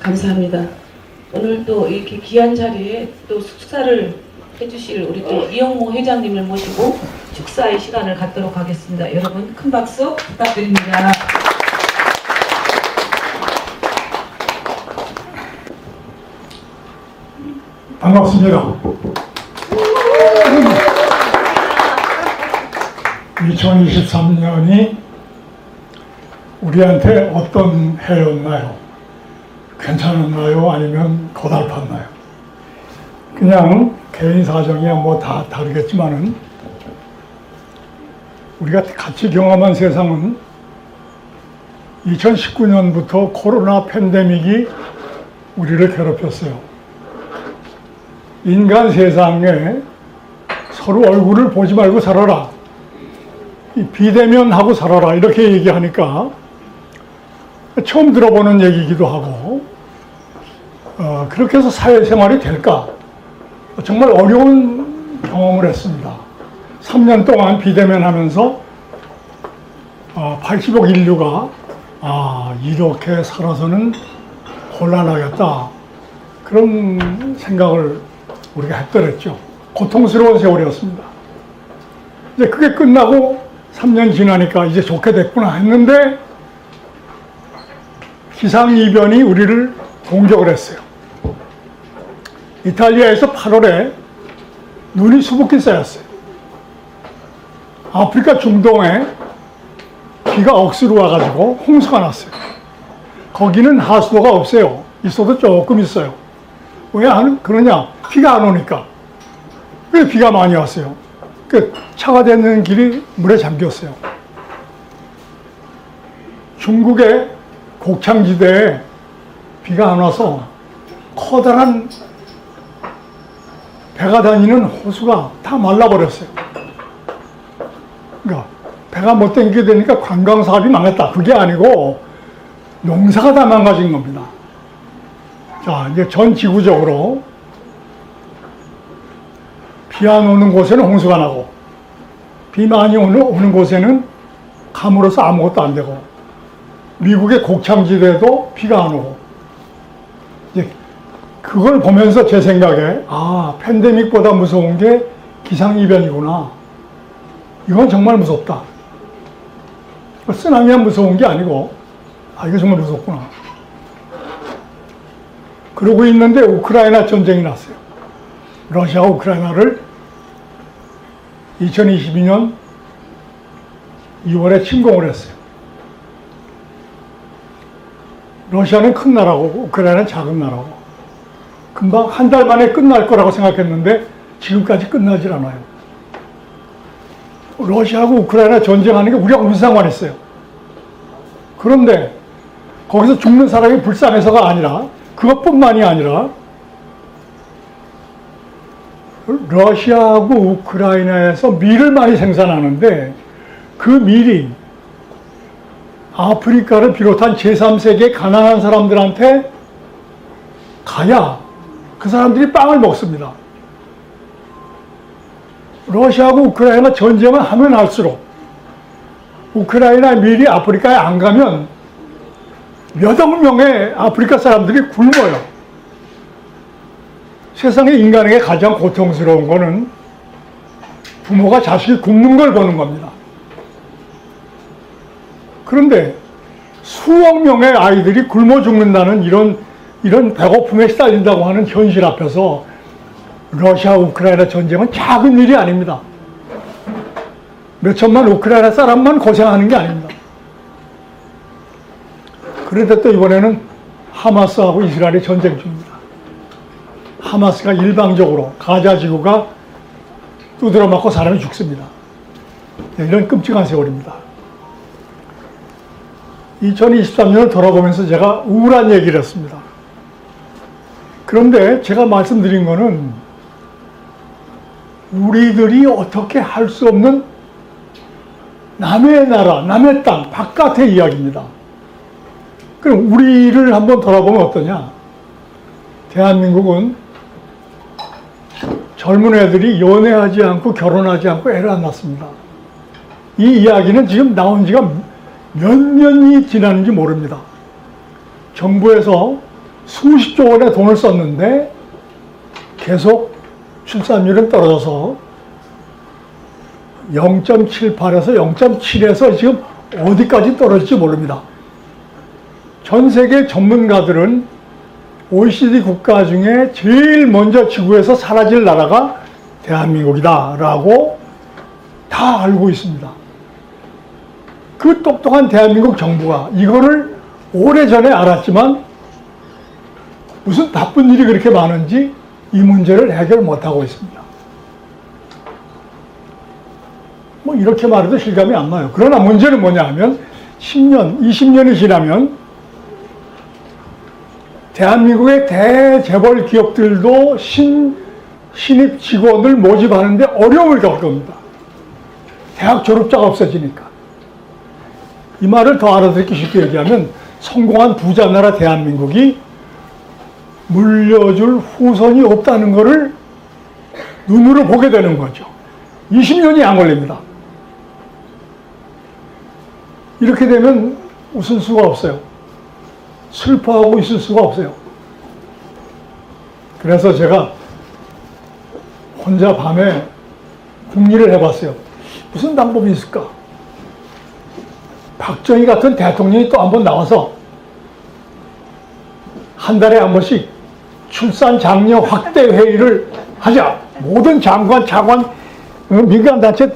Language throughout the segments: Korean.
감사합니다. 오늘 또 이렇게 귀한 자리에 또 축사를 해주실 우리 또 이영모 회장님을 모시고 축사의 시간을 갖도록 하겠습니다. 여러분 큰 박수 부탁드립니다. 반갑습니다. 2023년이 우리한테 어떤 해였나요? 괜찮았나요? 아니면 고달팠나요? 그냥 개인 사정이야 뭐 다 다르겠지만은 우리가 같이 경험한 세상은 2019년부터 코로나 팬데믹이 우리를 괴롭혔어요. 인간 세상에 서로 얼굴을 보지 말고 살아라. 비대면하고 살아라. 이렇게 얘기하니까 처음 들어보는 얘기이기도 하고, 그렇게 해서 사회생활이 될까? 정말 어려운 경험을 했습니다. 3년 동안 비대면 하면서 80억 인류가 이렇게 살아서는 곤란하겠다. 그런 생각을 우리가 했더랬죠. 고통스러운 세월이었습니다. 이제 그게 끝나고 3년 지나니까 이제 좋게 됐구나 했는데 기상이변이 우리를 공격을 했어요. 이탈리아에서 8월에 눈이 수북히 쌓였어요. 아프리카 중동에 비가 억수로 와가지고 홍수가 났어요. 거기는 하수도가 없어요. 있어도 조금 있어요. 왜 그러냐? 비가 안 오니까. 왜 비가 많이 왔어요? 차가 되는 길이 물에 잠겼어요. 중국의 곡창지대에 비가 안 와서 커다란 배가 다니는 호수가 다 말라버렸어요. 그러니까 배가 못 다니게 되니까 관광 사업이 망했다. 그게 아니고 농사가 다 망가진 겁니다. 자, 이제 전 지구적으로 비 안 오는 곳에는 홍수가 나고 비 많이 오는 곳에는 가물어서 아무것도 안 되고 미국의 곡창지대도 비가 안 오고 이제 그걸 보면서 제 생각에 팬데믹보다 무서운 게 기상이변이구나. 이건 정말 무섭다. 쓰나미가 무서운 게 아니고 이거 정말 무섭구나. 그러고 있는데 우크라이나 전쟁이 났어요. 러시아와 우크라이나를 2022년 2월에 침공을 했어요. 러시아는 큰 나라고 우크라이나는 작은 나라고 금방 한 달 만에 끝날 거라고 생각했는데 지금까지 끝나질 않아요. 러시아하고 우크라이나 전쟁하는 게 우리가 무슨 상관이 있어요. 그런데 거기서 죽는 사람이 불쌍해서가 아니라 그것뿐만이 아니라 러시아하고 우크라이나에서 밀을 많이 생산하는데 그 밀이 아프리카를 비롯한 제3세계 가난한 사람들한테 가야 그 사람들이 빵을 먹습니다. 러시아하고 우크라이나 전쟁을 하면 할수록 우크라이나 밀이 아프리카에 안 가면 몇억 명의 아프리카 사람들이 굶어요. 세상에 인간에게 가장 고통스러운 거는 부모가 자식이 굶는 걸 보는 겁니다. 그런데 수억 명의 아이들이 굶어 죽는다는 이런 배고픔에 시달린다고 하는 현실 앞에서 러시아 우크라이나 전쟁은 작은 일이 아닙니다. 몇천만 우크라이나 사람만 고생하는 게 아닙니다. 그런데 또 이번에는 하마스하고 이스라엘이 전쟁 중입니다. 하마스가 일방적으로 가자 지구가 두드려 맞고 사람이 죽습니다. 이런 끔찍한 세월입니다. 2023년을 돌아보면서 제가 우울한 얘기를 했습니다. 그런데 제가 말씀드린 거는 우리들이 어떻게 할 수 없는 남의 나라, 남의 땅, 바깥의 이야기입니다. 그럼 우리를 한번 돌아보면 어떠냐? 대한민국은 젊은 애들이 연애하지 않고 결혼하지 않고 애를 안 낳습니다. 이 이야기는 지금 나온 지가 몇 년이 지났는지 모릅니다. 정부에서 수십조 원의 돈을 썼는데 계속 출산율은 떨어져서 0.78에서 0.7에서 지금 어디까지 떨어질지 모릅니다. 전 세계 전문가들은 OECD 국가 중에 제일 먼저 지구에서 사라질 나라가 대한민국이다 라고 다 알고 있습니다. 그 똑똑한 대한민국 정부가 이거를 오래전에 알았지만 무슨 나쁜 일이 그렇게 많은지 이 문제를 해결 못하고 있습니다. 뭐 이렇게 말해도 실감이 안 나요. 그러나 문제는 뭐냐 하면 10년, 20년이 지나면 대한민국의 대재벌 기업들도 신입 직원을 모집하는데 어려움을 겪을 겁니다. 대학 졸업자가 없어지니까. 이 말을 더 알아듣기 쉽게 얘기하면 성공한 부자 나라 대한민국이 물려줄 후손이 없다는 것을 눈으로 보게 되는 거죠. 20년이 안 걸립니다. 이렇게 되면 웃을 수가 없어요. 슬퍼하고 있을 수가 없어요. 그래서 제가 혼자 밤에 궁리를 해봤어요. 무슨 방법이 있을까? 박정희 같은 대통령이 또 한 번 나와서 한 달에 한 번씩 출산 장려 확대 회의를 하자. 모든 장관, 차관, 민간단체,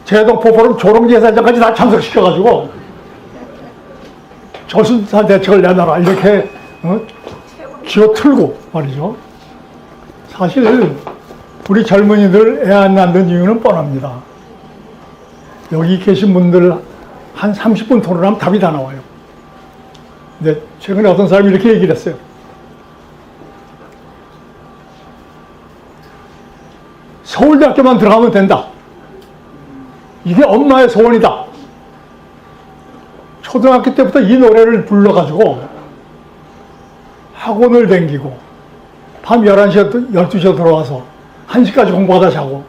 제동포 조롱제사장까지 다 참석시켜가지고 저출산 대책을 내놔라. 이렇게 쥐어 틀고 말이죠. 사실 우리 젊은이들 애 안 낳는 이유는 뻔합니다. 여기 계신 분들 한 30분 토론하면 답이 다 나와요. 근데 최근에 어떤 사람이 이렇게 얘기를 했어요. 서울대학교만 들어가면 된다. 이게 엄마의 소원이다. 초등학교 때부터 이 노래를 불러가지고 학원을 다니고 밤 11시에 12시에 들어와서 1시까지 공부하다 자고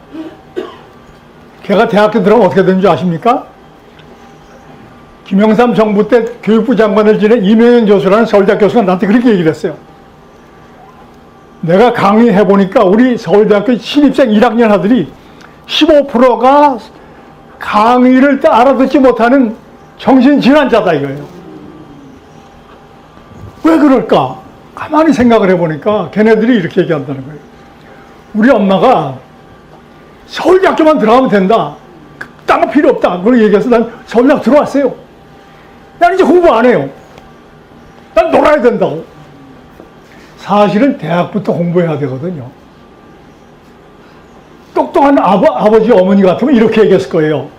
걔가 대학교 들어가면 어떻게 되는 줄 아십니까? 김영삼 정부 때 교육부 장관을 지낸 이명현 교수라는 서울대학 교수가 나한테 그렇게 얘기를 했어요. 내가 강의해보니까 우리 서울대학교 신입생 1학년 아들이 15%가 강의를 알아듣지 못하는 정신질환자다 이거예요. 왜 그럴까? 가만히 생각을 해보니까 걔네들이 이렇게 얘기한다는 거예요. 우리 엄마가 서울대학교만 들어가면 된다. 딴 거 필요 없다. 그걸 얘기해서 난 서울대학 들어왔어요. 난 이제 공부 안 해요. 난 놀아야 된다고. 사실은 대학부터 공부해야 되거든요. 똑똑한 아버지, 어머니 같으면 이렇게 얘기했을 거예요.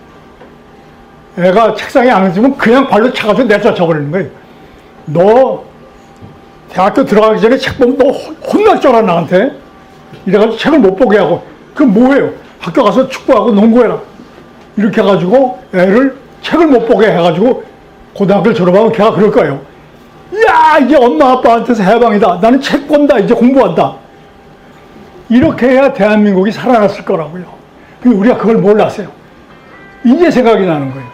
애가 책상에 안 앉으면 그냥 발로 차가지고 내쫓아버리는 거예요. 너 대학교 들어가기 전에 책 보면 너 혼날 줄 알아, 나한테. 이래가지고 책을 못 보게 하고. 그럼 뭐해요? 학교 가서 축구하고 농구해라. 이렇게 해가지고 애를 책을 못 보게 해가지고 고등학교를 졸업하면 걔가 그럴 거예요. 야, 이제 엄마 아빠한테서 해방이다. 나는 책 본다. 이제 공부한다. 이렇게 해야 대한민국이 살아났을 거라고요. 근데 우리가 그걸 몰랐어요. 이제 생각이 나는 거예요.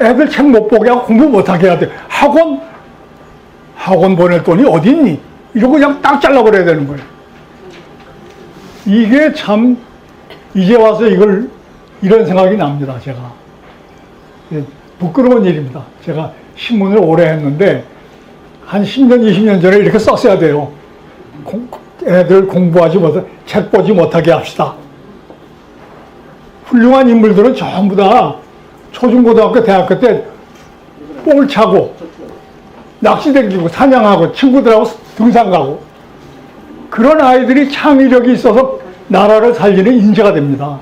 애들 책 못 보게 하고 공부 못하게 해야 돼. 학원 보낼 돈이 어디 있니? 이러고 그냥 딱 잘라버려야 되는 거예요. 이게 참 이제 와서 이런 생각이 납니다. 제가. 부끄러운 일입니다. 제가 신문을 오래 했는데 한 10년, 20년 전에 이렇게 썼어야 돼요. 애들 공부하지 못해, 책 보지 못하게 합시다. 훌륭한 인물들은 전부 다 초중고등학교, 대학교 때 뽕을 차고 낚시 다니고 사냥하고 친구들하고 등산 가고 그런 아이들이 창의력이 있어서 나라를 살리는 인재가 됩니다.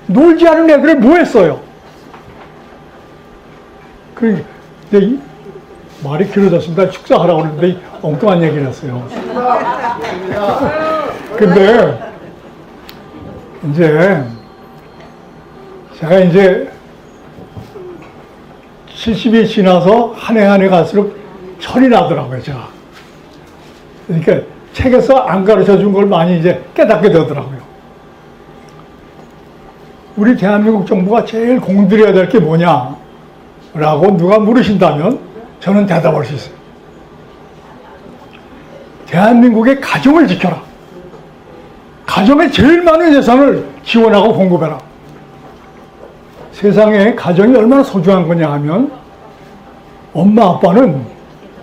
놀지 않은 애들을 뭐 했어요? 말이 길어졌습니다. 축사하라고 그러는데 엉뚱한 얘기를 했어요. 근데 이제 제가 이제 70이 지나서 한 해 한 해 갈수록 철이 나더라고요, 제가. 그러니까 책에서 안 가르쳐 준 걸 많이 이제 깨닫게 되더라고요. 우리 대한민국 정부가 제일 공들여야 될 게 뭐냐? 라고 누가 물으신다면 저는 대답할 수 있어요. 대한민국의 가정을 지켜라. 가정에 제일 많은 예산을 지원하고 공급해라. 세상에 가정이 얼마나 소중한 거냐 하면 엄마 아빠는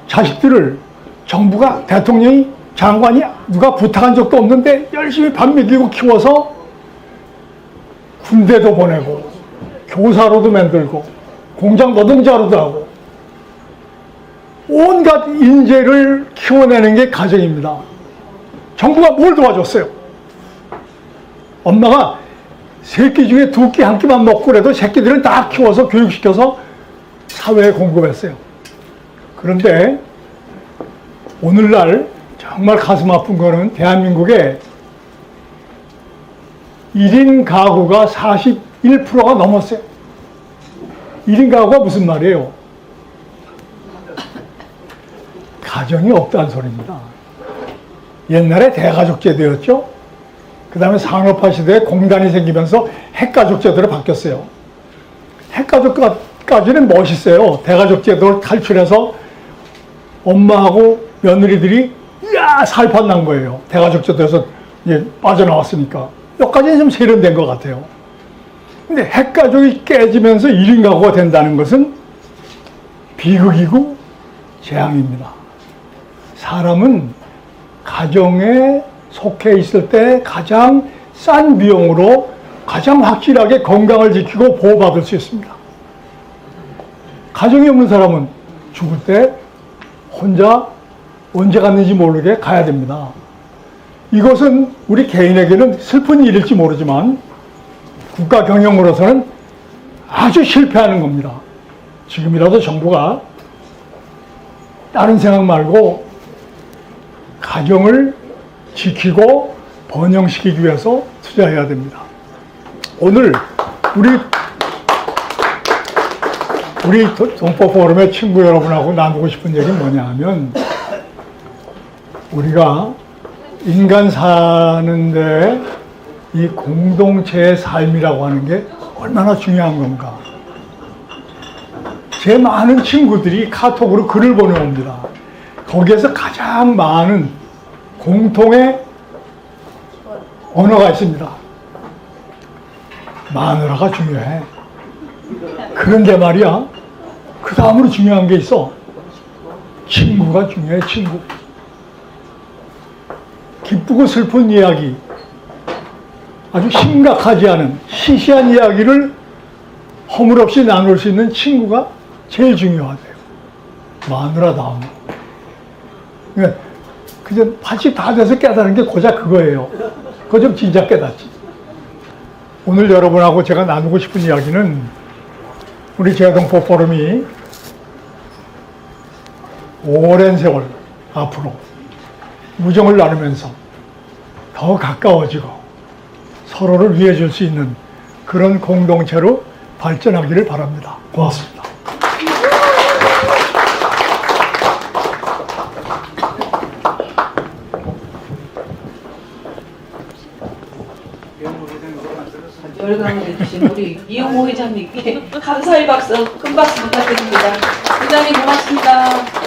자식들을 정부가 대통령이 장관이 누가 부탁한 적도 없는데 열심히 밥 먹이고 키워서 군대도 보내고 교사로도 만들고 공장 노동자로도 하고 온갖 인재를 키워내는 게 가정입니다. 정부가 뭘 도와줬어요? 엄마가 새끼 중에 2끼, 1끼만 먹고 그래도 새끼들을 다 키워서 교육시켜서 사회에 공급했어요. 그런데 오늘날 정말 가슴 아픈 거는 대한민국에 1인 가구가 41%가 넘었어요. 1인 가구가 무슨 말이에요? 가정이 없다는 소리입니다. 옛날에 대가족 제도였죠. 그 다음에 산업화 시대에 공단이 생기면서 핵가족 제도로 바뀌었어요. 핵가족까지는 멋있어요. 대가족 제도를 탈출해서 엄마하고 며느리들이 이야 살판 난 거예요. 대가족 제도에서 이제 빠져나왔으니까. 여기까지는 좀 세련된 것 같아요. 근데 핵가족이 깨지면서 1인 가구가 된다는 것은 비극이고 재앙입니다. 사람은 가정에 속해 있을 때 가장 싼 비용으로 가장 확실하게 건강을 지키고 보호받을 수 있습니다. 가정이 없는 사람은 죽을 때 혼자 언제 갔는지 모르게 가야 됩니다. 이것은 우리 개인에게는 슬픈 일일지 모르지만 국가 경영으로서는 아주 실패하는 겁니다. 지금이라도 정부가 다른 생각 말고 가정을 지키고 번영시키기 위해서 투자해야 됩니다. 오늘 우리 동포 포럼의 친구 여러분하고 나누고 싶은 얘기는 뭐냐 하면 우리가 인간 사는데 이 공동체의 삶이라고 하는 게 얼마나 중요한 건가. 제 많은 친구들이 카톡으로 글을 보내옵니다. 거기에서 가장 많은 공통의 언어가 있습니다. 마누라가 중요해. 그런데 말이야, 그 다음으로 중요한 게 있어. 친구가 중요해, 친구. 기쁘고 슬픈 이야기, 아주 심각하지 않은 시시한 이야기를 허물없이 나눌 수 있는 친구가 제일 중요하대요. 마누라 다음. 그러니까 그저 80 다 돼서 깨달은 게 고작 그거예요. 그거 좀 진작 깨닫지. 오늘 여러분하고 제가 나누고 싶은 이야기는 우리 제동포 포럼이 오랜 세월 앞으로 우정을 나누면서 더 가까워지고 서로를 위해 줄 수 있는 그런 공동체로 발전하기를 바랍니다. 고맙습니다. 열강을 해주신 우리 이영호 회장님께 감사의 박수, 큰 박수 부탁드립니다. 회장님 고맙습니다.